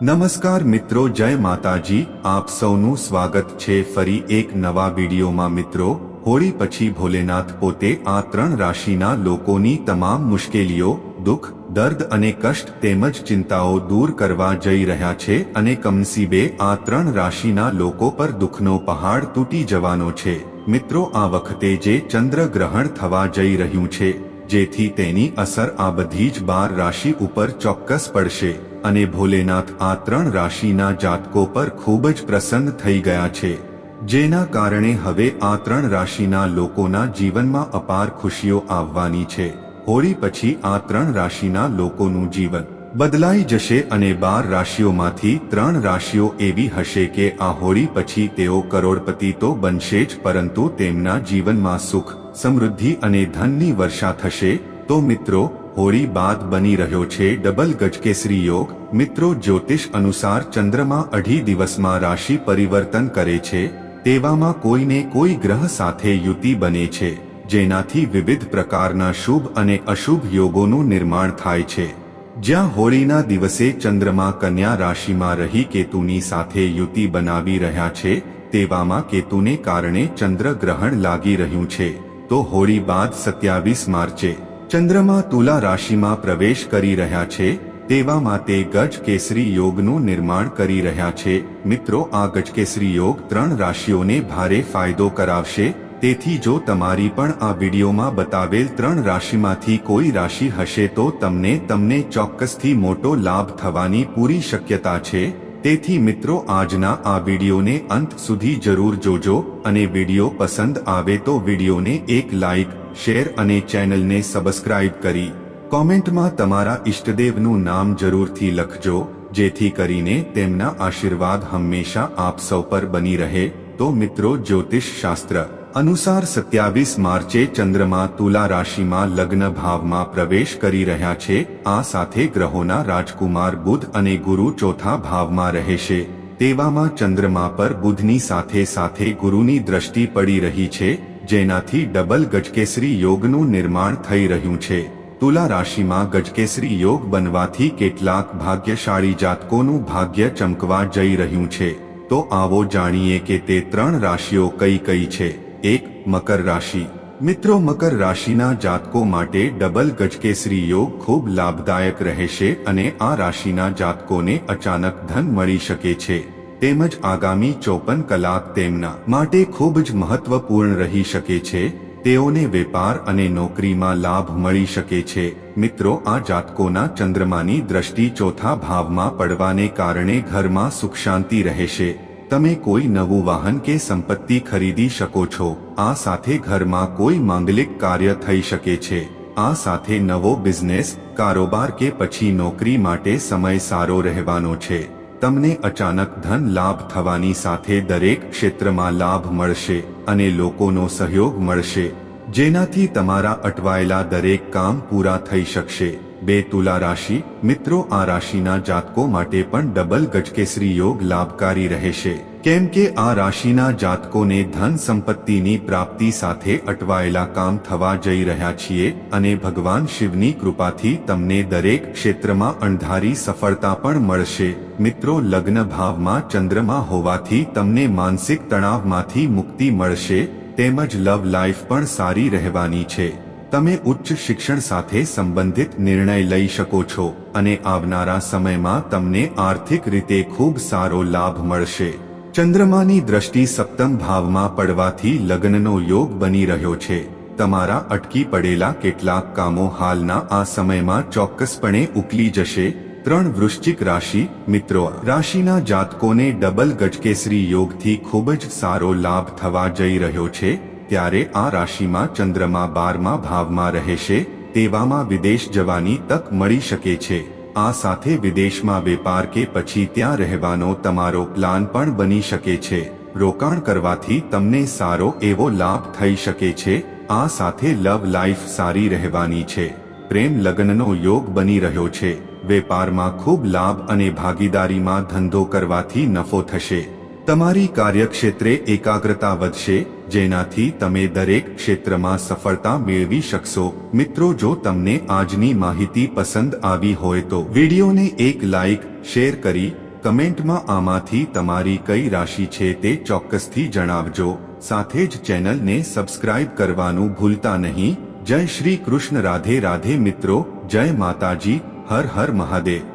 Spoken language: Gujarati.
નમસ્કાર મિત્રો, જય માતાજી। આપ સૌનું સ્વાગત છે ફરી એક નવા વિડીયોમાં। મિત્રો, હોળી પછી ભોલેનાથ પોતે આ 3 રાશિના લોકોની તમામ મુશ્કેલીઓ, દુઃખ, દર્દ અને કષ્ટ તેમજ ચિંતાઓ દૂર કરવા જઈ રહ્યા છે અને કમનસીબે આ 3 રાશિના લોકો પર દુઃખનો પહાડ તૂટી જવાનો છે। મિત્રો, આ વખતે જે ચંદ્ર ગ્રહણ થવા જઈ રહ્યું છે, જેથી તેની અસર આ બધી જ 12 રાશિ ઉપર ચોક્કસ પડશે અને ભોલેનાથ આ 3 રાશિના જાતકો પર ખૂબ જ પ્રસન્ન થઈ ગયા છે, જેના કારણે હવે આ 3 રાશિના લોકોના જીવનમાં અપાર ખુશીઓ આવવાની છે। હોળી પછી આ 3 રાશિના લોકોનું જીવન બદલાઈ જશે અને 12 રાશિઓમાંથી 3 રાશિઓ એવી હશે કે આ હોળી પછી તેઓ કરોડપતિ તો બનશે જ, પરંતુ તેમના જીવનમાં સુખ, સમૃદ્ધિ અને ધનની વર્ષા થશે। તો મિત્રો, હોળી બાદ બની રહ્યો છે ડબલ ગજકેસરી યોગ। મિત્રો, જ્યોતિષ અનુસાર ચંદ્રમા 2.5 દિવસમાં રાશિ પરિવર્તન કરે છે, તેવામાં કોઈને કોઈ ગ્રહ સાથે યુતિ બને છે, જેનાથી વિવિધ પ્રકારના શુભ અને અશુભ યોગોનું નિર્માણ થાય છે। જ્યાં હોળીના દિવસે ચંદ્રમા કન્યા રાશિમાં રહી કેતુની સાથે યુતિ બનાવી રહ્યા છે, તેવામાં કેતુને કારણે ચંદ્ર ગ્રહણ લાગી રહ્યું છે। તો હોળી બાદ 27 માર્ચે ચંદ્રમા તુલા રાશિમાં પ્રવેશ કરી રહ્યા છે, તેવામાં તે ગજકેસરી યોગનું નિર્માણ કરી રહ્યા છે। મિત્રો, આ ગજકેસરી યોગ 3 રાશિઓને ભારે ફાયદો કરાવશે, તેથી જો તમારી પણ આ વિડીયોમાં બતાવેલ 3 રાશિમાંથી કોઈ રાશિ હશે તો તમને ચોક્કસથી મોટો લાભ થવાની પૂરી શક્યતા છે। તેથી મિત્રો, આજના આ વિડીયોને અંત સુધી જરૂર જોજો અને વિડીયો પસંદ આવે તો વિડીયોને એક લાઇક, શેર અને ચેનલને સબસ્ક્રાઇબ કરી કોમેન્ટમાં તમારા ઈષ્ટદેવનું નામ જરૂરથી લખજો, જેથી કરીને તેમના આશીર્વાદ હંમેશા આપ સૌ પર બની રહે। તો મિત્રો, જ્યોતિષ શાસ્ત્ર અનુસાર 27 માર્ચે ચંદ્રમા તુલા રાશિમાં લગ્ન ભાવમાં પ્રવેશ કરી રહ્યા છે। આ સાથે ગ્રહોના રાજકુમાર બુધ અને ગુરુ ચોથા ભાવમાં રહેશે, તેવામાં ચંદ્રમા પર બુધની સાથે સાથે ગુરુની દ્રષ્ટિ પડી રહી છે, જેનાથી ડબલ ગજકેસરી યોગનું નિર્માણ થઈ રહ્યું છે। તુલા રાશિમાં ગજકેસરી યોગ બનવાથી કેટલાક ભાગ્યશાળી જાતકોનું ભાગ્ય ચમકવા જઈ રહ્યું છે। તો આવો જાણીએ કે તે 3 રાશિઓ કઈ કઈ છે। 1. મકર રાશિ। મિત્રો, મકર રાશિના જાતકો માટે ડબલ ગજકેસરી યોગ ખૂબ લાભદાયક રહેશે અને આ રાશિના જાતકોને અચાનક ધન મળી શકે છે, તેમજ આગામી 54 કલાક તેમના માટે ખૂબ જ મહત્વપૂર્ણ રહી શકે છે। તેઓને વેપાર અને નોકરીમાં લાભ મળી શકે છે। મિત્રો, આ જાતકોના ચંદ્રમાની દ્રષ્ટિ ચોથા ભાવમાં પડવાને કારણે ઘરમાં સુખ શાંતિ રહેશે। તમે કોઈ નવું વાહન કે સંપત્તિ ખરીદી શકો છો। આ સાથે ઘરમાં કોઈ માંગલિક કાર્ય થઈ શકે છે। આ સાથે નવો બિઝનેસ, કારોબાર કે પછી નોકરી માટે સમય સારો રહેવાનો છે। તમને અચાનક ધન લાભ થવાની સાથે દરેક ક્ષેત્રમાં લાભ મળશે અને લોકોનો સહયોગ મળશે, જેનાથી તમારા અટવાયેલા દરેક કામ પૂરા થઈ શકશે। 2. તુલા રાશિ। મિત્રો, આ રાશિના જાતકો માટે પણ ડબલ ગજકેસરી યોગ લાભકારી રહેશે, કેમ કે આ રાશિના જાતકોને ધન સંપત્તિની પ્રાપ્તિ સાથે અટવાયેલા કામ થવા જઈ રહ્યા છીએ અને ભગવાન શિવની કૃપાથી તમને દરેક ક્ષેત્રમાં અણધારી સફળતા પણ મળશે। મિત્રો, લગ્ન ભાવમાં ચંદ્રમા હોવાથી તમને માનસિક તણાવમાંથી મુક્તિ મળશે, તેમજ લવ લાઈફ પણ સારી રહેવાની છે। તમે ઉચ્ચ શિક્ષણ સાથે સંબંધિત નિર્ણય લઈ શકો છો અને આવનારા સમયમાં તમને આર્થિક રીતે ખૂબ સારો લાભ મળશે। ચંદ્રમાની દ્રષ્ટિ સપ્તમ ભાવમાં પડવાથી લગ્નનો યોગ બની રહ્યો છે। તમારા અટકી પડેલા કેટલાક કામો હાલના આ સમયમાં ચોક્કસપણે ઉકલી જશે। 3. વૃશ્ચિક રાશિ। મિત્રો, રાશિના જાતકોને ડબલ ગજકેસરી યોગથી ખૂબ જ સારો લાભ થવા જઈ રહ્યો છે, ત્યારે આ રાશિમાં ચંદ્રમા 12મા ભાવમાં રહેશે, તેવામાં વિદેશ જવાની તક મળી શકે છે। આ સાથે વિદેશમાં વેપાર કે પછી ત્યાં રહેવાનો તમારો પ્લાન પણ બની શકે છે। રોકાણ કરવાથી તમને સારો એવો લાભ થઈ શકે છે। આ સાથે લવ લાઈફ સારી રહેવાની છે। પ્રેમ લગ્નનો યોગ બની રહ્યો છે। વેપારમાં ખૂબ લાભ અને ભાગીદારીમાં ધંધો કરવાથી નફો થશે। તમારી કાર્યક્ષેત્રે એકાગ્રતા વધશે, જેનાથી તમે દરેક ક્ષેત્રમાં સફળતા મેળવી શકશો। મિત્રો, જો તમને આજની માહિતી પસંદ આવી હોય તો વિડીયોને એક લાઇક, શેર કરી કમેન્ટમાં આમાંથી તમારી કઈ રાશિ છે તે ચોક્કસથી જણાવજો. સાથે જ ચેનલને સબસ્ક્રાઇબ કરવાનું ભૂલતા નહીં. જય શ્રી કૃષ્ણ. રાધે રાધે મિત્રો. જય માતાજી. હર હર મહાદેવ.